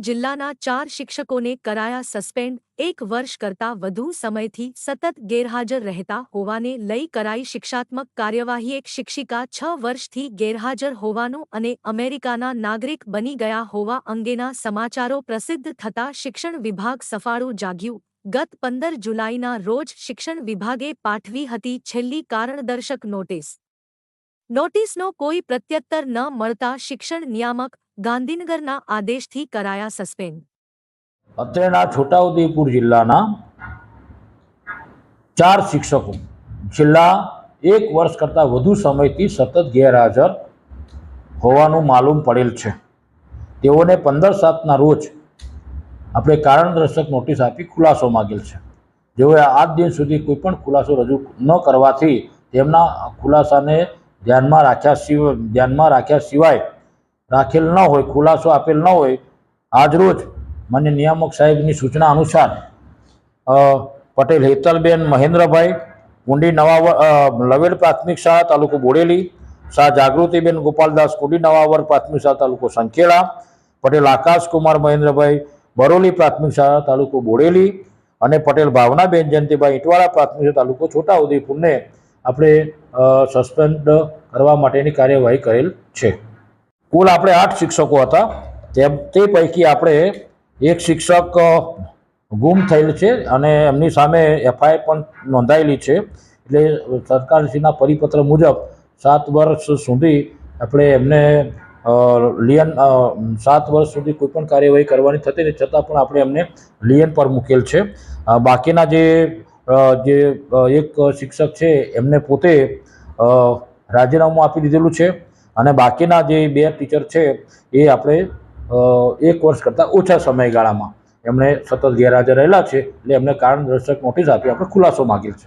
જિલ્લાના 4 શિક્ષકોને કરાયા સસ્પેન્ડ 1 વર્ષ કરતાં વધુ સમયથી સતત ગેરહાજર રહેતા હોવાને લઈ કરાઈ શિક્ષાત્મક કાર્યવાહી। એક શિક્ષિકા 6 વર્ષથી ગેરહાજર હોવાનું અને અમેરિકાના નાગરિક બની ગયા હોવા અંગેના સમાચારો પ્રસિદ્ધ થતા શિક્ષણ વિભાગ સફાળું જાગ્યું। ગત 15 જુલાઈના રોજ શિક્ષણ વિભાગે પાઠવી હતી છેલ્લી કારણદર્શક નોટિસ। નોટિસનો કોઈ પ્રત્યુત્તર ન મળતા શિક્ષણ નિયામક ગાંધીનગરના આદેશથી કરાયા સસ્પેન્ડ। અત્રેના છોટાઉદેપુર જિલ્લાના 4 શિક્ષકો છેલ્લા 1 વર્ષ કરતાં વધુ સમયથી સતત ગેરહાજર હોવાનું માલુમ પડેલ છે। તેઓને 15/7ના રોજ આપણે કારણદર્શક નોટિસ આપી ખુલાસો માંગેલ છે। જેઓએ આજ દિન સુધી કોઈ પણ ખુલાસો રજૂ ન કરવાથી તેમના ખુલાસાને ધ્યાનમાં રાખ્યા સિવાય રાખેલ ન હોય, ખુલાસો આપેલ ન હોય, આજરોજ માન્ય નિયામક સાહેબની સૂચના અનુસાર પટેલ હેતલબેન મહેન્દ્રભાઈ, કુંડી લવેલ પ્રાથમિક શાળા તાલુકો બોડેલી, શાહ જાગૃતિબેન ગોપાલદાસ, કુંડી નવાવર પ્રાથમિક શાળા તાલુકો સંખેડા, પટેલ આકાશકુમાર મહેન્દ્રભાઈ, બરોલી પ્રાથમિક શાળા તાલુકો બોડેલી અને પટેલ ભાવનાબેન જયંતિભાઈ, ઇટવાડા પ્રાથમિક શાળા તાલુકો છોટાઉદેપુરને આપણે સસ્પેન્ડ કરવા માટેની કાર્યવાહી કરેલ છે। કુલ આપણે 8 શિક્ષકો હતા, તે પૈકી આપણે એક શિક્ષક ગુમ થયેલ છે અને એમની સામે એફઆઈઆર પણ નોંધાયેલી છે। એટલે સરકારશ્રીના પરિપત્ર મુજબ 7 વર્ષ સુધી આપણે એમને 7 વર્ષ સુધી કોઈ પણ કાર્યવાહી કરવાની થતી નથી, છતાં પણ આપણે એમને લિયન પર મૂકેલ છે। બાકીના જે એક શિક્ષક છે એમને પોતે રાજીનામું આપી દીધેલું છે અને બાકીના જે 2 ટીચર છે એ આપણે 1 વર્ષ કરતાં ઓછા સમયગાળામાં એમણે સતત ગેરહાજર રહેલા છે, એટલે એમને કારણદર્શક નોટિસ આપી આપણે ખુલાસો માંગેલ છે।